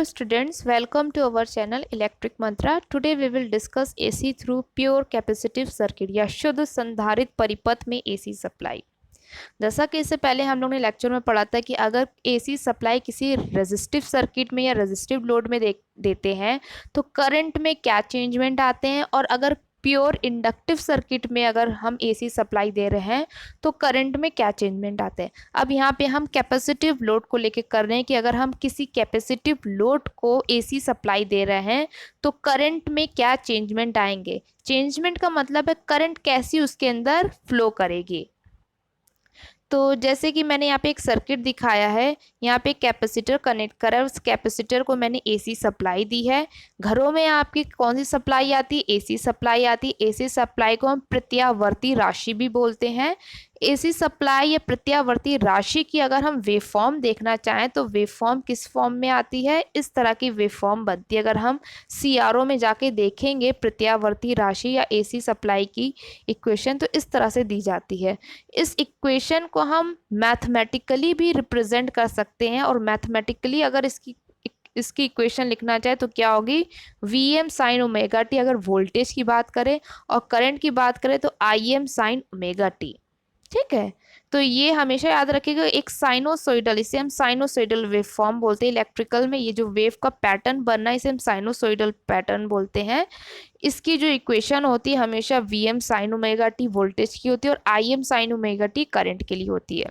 students, welcome to our channel Electric Mantra. Today we will discuss AC through pure capacitive circuit या शुद्ध संधारित परिपथ में AC supply. जैसा कि इससे पहले हम लोग ने लेक्चर में पढ़ा था कि अगर AC सप्लाई किसी रेजिस्टिव सर्किट में या रेजिस्टिव लोड में देते हैं तो करंट में क्या चेंजमेंट आते हैं, और अगर प्योर इंडक्टिव सर्किट में अगर हम AC सप्लाई दे रहे हैं तो करंट में क्या चेंजमेंट आते हैं। अब यहाँ पे हम कैपेसिटिव लोड को लेके कर रहे हैं कि अगर हम किसी कैपेसिटिव लोड को AC सप्लाई दे रहे हैं तो करंट में क्या चेंजमेंट आएंगे। चेंजमेंट का मतलब है करंट कैसी उसके अंदर फ्लो करेगी। तो जैसे कि मैंने यहाँ पे एक सर्किट दिखाया है, यहाँ पे कैपेसिटर कनेक्ट करा है, उस कैपेसिटर को मैंने AC सप्लाई दी है। घरों में आपकी कौन सी सप्लाई आती है? AC सप्लाई आती है। AC सप्लाई को हम प्रत्यावर्ती राशि भी बोलते हैं। AC सप्लाई या प्रत्यावर्ती राशि की अगर हम वेवफॉर्म देखना चाहें तो वेवफॉर्म किस फॉर्म में आती है? इस तरह की वेवफॉर्म बनती है। अगर हम CRO में जाके देखेंगे प्रत्यावर्ती राशि या AC सप्लाई की इक्वेशन तो इस तरह से दी जाती है। इस इक्वेशन को हम मैथमेटिकली भी रिप्रेजेंट कर सकते हैं, और मैथमेटिकली अगर इसकी इक्वेशन लिखना चाहे तो क्या होगी? Vm sign omega T. अगर वोल्टेज की बात करें और करंट की बात करें तो Im साइन ओमेगा टी। ठीक है, तो ये हमेशा याद रखिएगा। एक साइनोसोइडल, इसे हम साइनोसोइडल वेव फॉर्म बोलते हैं। इलेक्ट्रिकल में ये जो वेव का पैटर्न बनना है इसे हम साइनोसोइडल पैटर्न बोलते हैं। इसकी जो इक्वेशन होती है हमेशा Vm sign omega T voltage की होती है और Im sign omega T current के लिए होती है।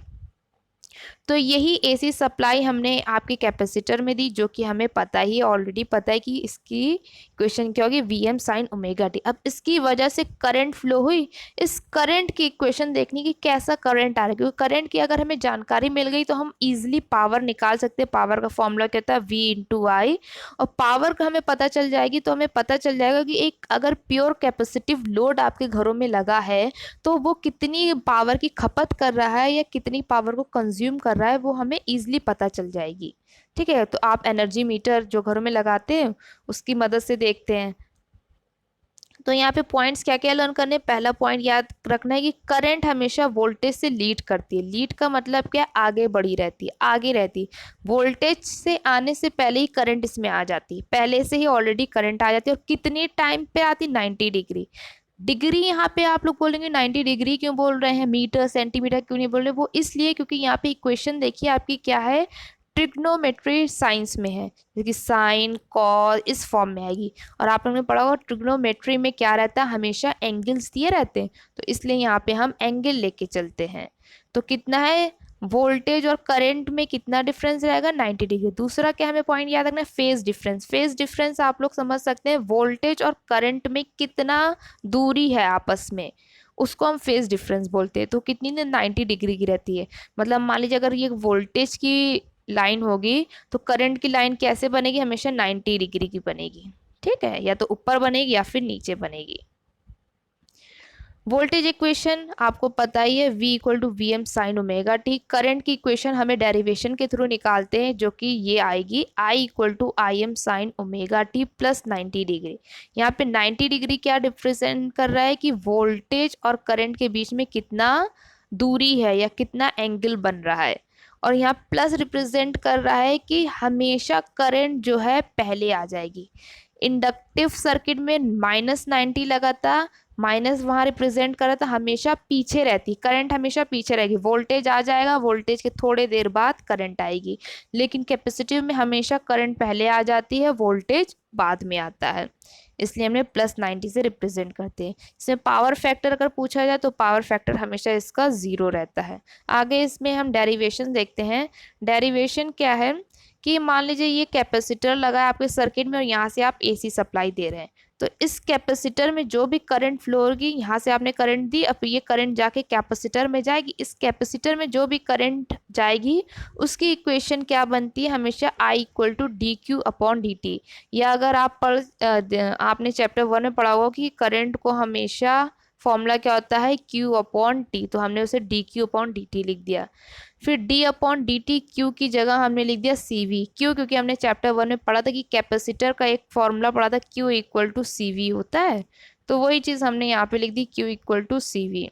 तो यही AC सप्लाई हमने आपके कैपेसिटर में दी, जो कि हमें पता ही ऑलरेडी पता है कि इसकी इक्वेशन क्या होगी? Vm sign omega T. अब इसकी वजह से करंट फ्लो हुई। इस करंट की इक्वेशन देखनी कि कैसा करंट आ रहा है, क्योंकि करंट की अगर हमें जानकारी मिल गई तो हम इजीली पावर निकाल सकते हैं। पावर का फॉर्मूला क्या होता है? V इंटू आई। और पावर का हमें पता चल जाएगी तो हमें पता चल जाएगा कि एक अगर प्योर कैपेसिटिव लोड आपके घरों में लगा है तो वो कितनी पावर की खपत कर रहा है या कितनी पावर को कंज्यूम कर रहा है, वो हमें इजीली पता चल जाएगी। ठीक है, तो आप एनर्जी मीटर जो घरों में लगाते हैं उसकी मदद से देखते हैं। तो यहाँ पे पॉइंट्स क्या क्या लर्न करने। पहला पॉइंट याद रखना है कि करंट हमेशा वोल्टेज से लीड करती है। लीड का मतलब क्या? आगे बढ़ी रहती है, आगे रहती है। वोल्टेज से आने से पहले ही करंट इसमें आ जाती है, पहले से ही ऑलरेडी करंट आ जाती है। और कितने टाइम पे आती? 90 डिग्री। डिग्री यहाँ पे आप लोग बोलेंगे 90 डिग्री क्यों बोल रहे हैं, मीटर सेंटीमीटर क्यों नहीं बोल रहे? वो इसलिए क्योंकि यहाँ पे इक्वेशन देखिए आपकी क्या है, ट्रिग्नोमेट्री साइंस में है, जैसे कि साइन कॉस इस फॉर्म में आएगी। और आप लोगों ने पढ़ा होगा ट्रिग्नोमेट्री में क्या रहता है, हमेशा एंगल्स दिए रहते हैं, तो इसलिए यहाँ पे हम एंगल लेके चलते हैं। तो कितना है वोल्टेज और करंट में कितना डिफरेंस रहेगा? 90 डिग्री। दूसरा क्या हमें पॉइंट याद रखना है? Phase difference. फेज डिफरेंस आप लोग समझ सकते हैं, वोल्टेज और करंट में कितना दूरी है आपस में, उसको हम फेज डिफरेंस बोलते हैं। तो कितनी 90 डिग्री की रहती है। मतलब मान लीजिए अगर ये वोल्टेज की लाइन होगी तो करंट की लाइन कैसे बनेगी? हमेशा 90 डिग्री की बनेगी। ठीक है, या तो ऊपर बनेगी या फिर नीचे बनेगी। वोल्टेज इक्वेशन आपको पता ही है, V equal to V M sine omega T. Current की इक्वेशन हमें डेरिवेशन के थ्रू निकालते हैं, जो कि ये आएगी I equal to I M sine omega T plus 90 degree. यहाँ पे 90 डिग्री क्या रिप्रेजेंट कर रहा है कि वोल्टेज और करंट के बीच में कितना दूरी है या कितना एंगल बन रहा है। और यहाँ प्लस रिप्रेजेंट कर रहा है कि हमेशा करंट जो है पहले आ जाएगी। इंडक्टिव सर्किट में -90 लगा था, माइनस वहां रिप्रेजेंट कर रहा था, हमेशा पीछे रहती, करंट हमेशा पीछे रहेगी। वोल्टेज आ जाएगा, वोल्टेज के थोड़े देर बाद करंट आएगी। लेकिन कैपेसिटिव में हमेशा करंट पहले आ जाती है, वोल्टेज बाद में आता है, इसलिए हमने +90 से रिप्रेजेंट करते हैं। इसमें पावर फैक्टर अगर पूछा जाए तो पावर फैक्टर हमेशा इसका 0 रहता है। आगे इसमें हम डेरिवेशन देखते हैं। डेरिवेशन क्या है कि मान लीजिए ये कैपेसिटर लगा है आपके सर्किट में और यहाँ से आप AC सप्लाई दे रहे हैं, तो इस कैपेसिटर में जो भी करंट फ्लो होगी, यहाँ से आपने करंट दी, अब ये करंट जाके कैपेसिटर में जाएगी। इस कैपेसिटर में जो भी करंट जाएगी उसकी इक्वेशन क्या बनती है? हमेशा I equal to D Q upon D T. या अगर आपने चैप्टर 1 में पढ़ा होगा कि करंट को हमेशा फॉर्मूला क्या होता है? Q अपॉन टी, तो हमने उसे D Q upon D T लिख दिया। फिर D upon D T, Q की जगह हमने लिख दिया CV। क्यों? क्योंकि हमने चैप्टर 1 में पढ़ा था कि कैपेसिटर का एक फॉर्मूला पढ़ा था, Q इक्वल टू CV होता है, तो वही चीज़ हमने यहाँ पे लिख दी, Q equal to CV।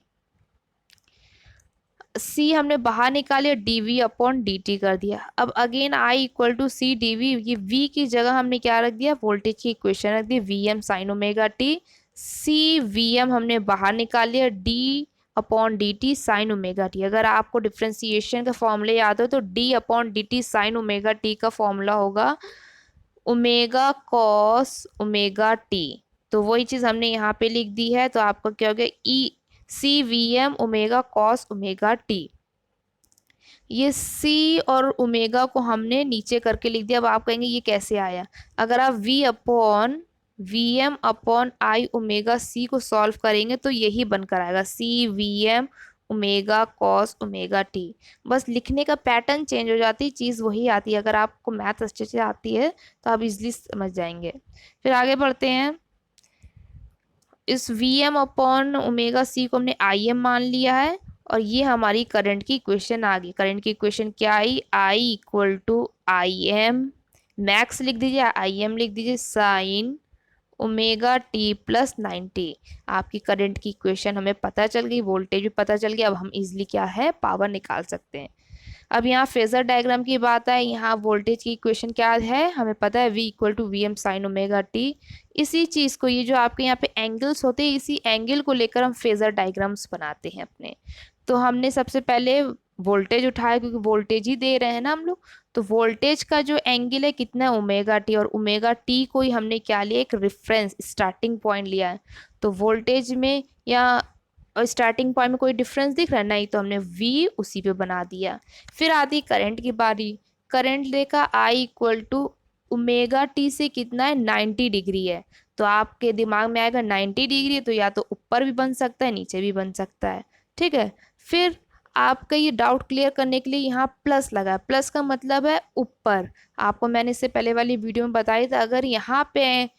C हमने बाहर निकाले, D V upon D T कर दिया। अब again I equal to C D V, ये वी की जगह हमने क्या रख दिया, वोल्टेज की इक्वेशन रख दी, V M sine omega T. C V M हमने बाहर निकाल लिया, D upon D T sine omega T. अगर आपको डिफ्रेंसिएशन का फॉर्मूला याद हो तो D upon D T sine omega T का फॉर्मूला होगा ओमेगा कॉस ओमेगा टी। तो वही चीज़ हमने यहाँ पे लिख दी है, तो आपका क्या हो गया, E C V M omega cos omega T. ये सी और ओमेगा को हमने नीचे करके लिख दिया। अब आप कहेंगे ये कैसे आया, अगर आप V upon V M upon I omega C को सॉल्व करेंगे तो यही बनकर आएगा, C V M omega cos omega T. बस लिखने का पैटर्न चेंज हो जाती है, चीज़ वही आती है। अगर आपको मैथ अच्छे से आती है तो आप इजली समझ जाएंगे। फिर आगे बढ़ते हैं। इस V M upon omega C को हमने आई एम मान लिया है, और ये हमारी करंट की इक्वेशन आ गई। करंट की इक्वेशन क्या आई, I equal to I M, max लिख दीजिए, आई एम लिख दीजिए, साइन ओमेगा टी प्लस 90। आपकी करंट की इक्वेशन हमें पता चल गई, वोल्टेज भी पता चल गया। अब हम इजिली क्या है, पावर निकाल सकते हैं। अब यहाँ फेजर डायग्राम की बात है, यहाँ वोल्टेज की इक्वेशन क्या है, हमें पता है V equal to V M sine omega T. इसी चीज़ को, ये जो आपके यहाँ पे एंगल्स होते हैं, इसी एंगल को लेकर हम फेजर डायग्राम्स बनाते हैं अपने। तो हमने सबसे पहले वोल्टेज उठाया, क्योंकि वोल्टेज ही दे रहे हैं ना हम लोग। तो वोल्टेज का जो एंगल है कितना है, ओमेगा टी, और ओमेगा टी को ही हमने क्या लिया, एक रेफरेंस स्टार्टिंग पॉइंट लिया है। तो वोल्टेज में या और स्टार्टिंग पॉइंट में कोई डिफरेंस दिख रहा है नहीं, तो हमने V उसी पे बना दिया। फिर आती करंट की बारी। करंट देखा I equal to omega T से कितना है, 90 डिग्री है। तो आपके दिमाग में आएगा 90 डिग्री, तो या तो ऊपर भी बन सकता है, नीचे भी बन सकता है, ठीक है। फिर आपका ये डाउट क्लियर करने के लिए यहाँ प्लस लगा, प्लस का मतलब है ऊपर। आपको मैंने इससे पहले वाली वीडियो में बताई था, अगर यहाँ पे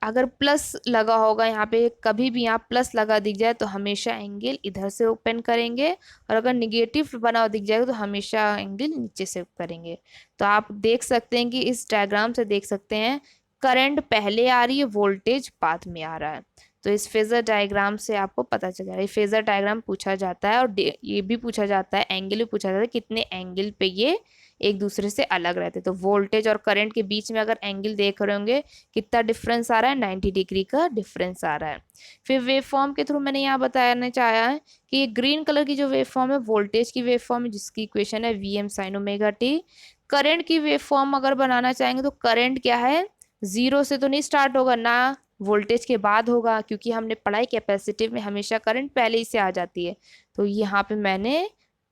अगर प्लस लगा होगा यहाँ पे, कभी भी यहाँ प्लस लगा दिख जाए तो हमेशा एंगल इधर से ओपन करेंगे, और अगर निगेटिव बना हुआ दिख जाएगा तो हमेशा एंगल नीचे से करेंगे। तो आप देख सकते हैं कि इस डायग्राम से देख सकते हैं करंट पहले आ रही है, वोल्टेज बाद में आ रहा है। तो इस फेजर डायग्राम से आपको पता चल जाएगा। ये फेजर डायग्राम पूछा जाता है, और ये भी पूछा जाता है, एंगल भी पूछा जाता है, कितने एंगल पे ये एक दूसरे से अलग रहते हैं। तो वोल्टेज और करंट के बीच में अगर एंगल देख रहे होंगे, कितना डिफरेंस आ रहा है, 90 डिग्री का डिफरेंस आ रहा है। फिर वेव फॉर्म के थ्रू मैंने यहाँ बताना चाहा है कि ये ग्रीन कलर की जो वेव फॉर्म है, वोल्टेज की वेव फॉर्म है, जिसकी इक्वेशन है V M sine omega T. Current की वेव फॉर्म अगर बनाना चाहेंगे तो करंट क्या है, जीरो से तो नहीं स्टार्ट होगा ना, वोल्टेज के बाद होगा, क्योंकि हमने पढ़ाई कैपेसिटिव में हमेशा करंट पहले ही से आ जाती है। तो यहाँ पे मैंने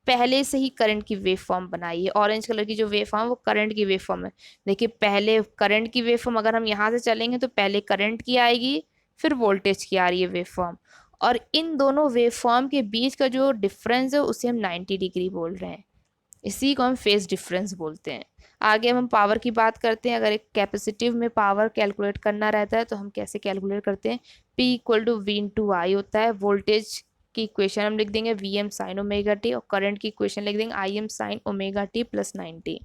पहले से ही करंट की वेव फॉर्म बनाई है। ऑरेंज कलर की जो वेव फॉर्म वो करंट की वेव फॉर्म है। देखिए पहले करंट की वेव फॉर्म, अगर हम यहाँ से चलेंगे तो पहले करंट की आएगी, फिर वोल्टेज की आ रही है वेव फॉर्म, और इन दोनों वेव फॉर्म के बीच का जो डिफरेंस है उसे हम 90 डिग्री बोल रहे हैं। इसी को हम फेज डिफरेंस बोलते हैं। आगे हम पावर की बात करते हैं। अगर एक कैपेसिटिव में पावर कैलकुलेट करना रहता है तो हम कैसे कैलकुलेट करते हैं, P equal to V into I होता है। वोल्टेज की इक्वेशन हम लिख देंगे V M sine omega T, और करंट की इक्वेशन लिख देंगे I M sine omega T plus 90।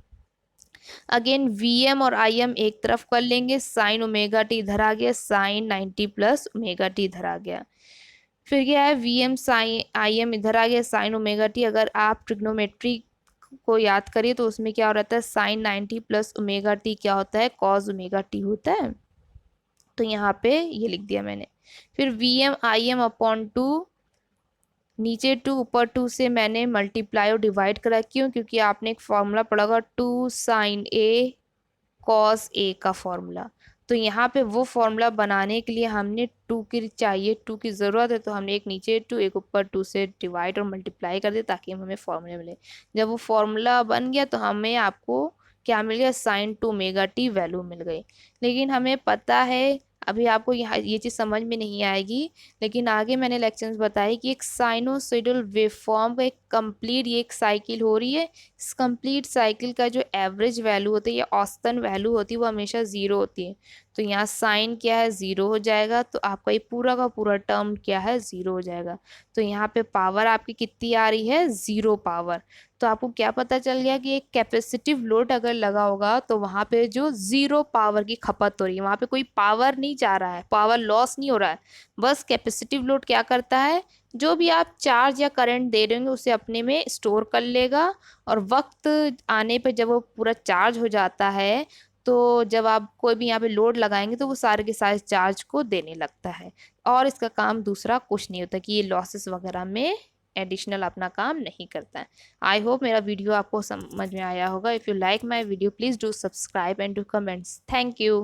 Again V M और आई एम एक तरफ कर लेंगे, साइन ओमेगा टी इधर आ गया, साइन 90 प्लस ओमेगा टी इधर आ गया। फिर क्या है, V M sine I M इधर आ गया, साइन ओमेगा टी। अगर आप ट्रिग्नोमेट्री को याद करिए तो उसमें क्या हो रहता है, साइन 90 प्लस ओमेगा टी क्या होता है, कॉस ओमेगा टी होता है। तो यहाँ पे ये लिख दिया मैंने। फिर V M I M upon two, नीचे 2 ऊपर 2 से मैंने मल्टीप्लाई और डिवाइड करा। क्यों, क्योंकि आपने एक फॉर्मूला पढ़ा होगा 2 साइन ए कॉस ए का फॉर्मूला। तो यहाँ पे वो फॉर्मूला बनाने के लिए हमने 2 की चाहिए, 2 की ज़रूरत है, तो हमने एक नीचे 2 एक ऊपर 2 से डिवाइड और मल्टीप्लाई कर दिया ताकि हमें फॉर्मूला मिले। जब वो फॉर्मूला बन गया तो हमें आपको क्या मिल गया, साइन 2 ओमेगा टी वैल्यू मिल गई। लेकिन हमें पता है, अभी आपको यहाँ ये चीज़ समझ में नहीं आएगी, लेकिन आगे मैंने लेक्चर्स बताई कि एक साइनोसॉइडल वेवफॉर्म का एक कंप्लीट ये एक साइकिल हो रही है। इस कंप्लीट साइकिल का जो एवरेज वैल्यू होती है या औसतन वैल्यू होती है वो हमेशा ज़ीरो होती है। तो यहाँ साइन क्या है, ज़ीरो हो जाएगा, तो आपका ये पूरा का पूरा टर्म क्या है, ज़ीरो हो जाएगा। तो यहाँ पे पावर आपकी कितनी आ रही है, ज़ीरो पावर। तो आपको क्या पता चल गया कि एक कैपेसिटिव लोड अगर लगा होगा तो वहां पे जो जीरो पावर की खपत हो रही है, वहां पे कोई पावर नहीं जा रहा है, पावर लॉस नहीं हो रहा है। बस कैपेसिटिव लोड क्या करता है, जो भी आप चार्ज या करंट दे रहे होंगे उसे अपने में स्टोर कर लेगा, और वक्त आने पे जब वो पूरा चार्ज हो जाता है तो जब आप कोई भी यहाँ पे लोड लगाएंगे तो वो सारे के सारे चार्ज को देने लगता है। और इसका काम दूसरा कुछ नहीं होता कि ये लॉसेस वगैरह में एडिशनल अपना काम नहीं करता है। आई होप मेरा वीडियो आपको समझ में आया होगा। If you like my video please do subscribe and do comments. Thank you.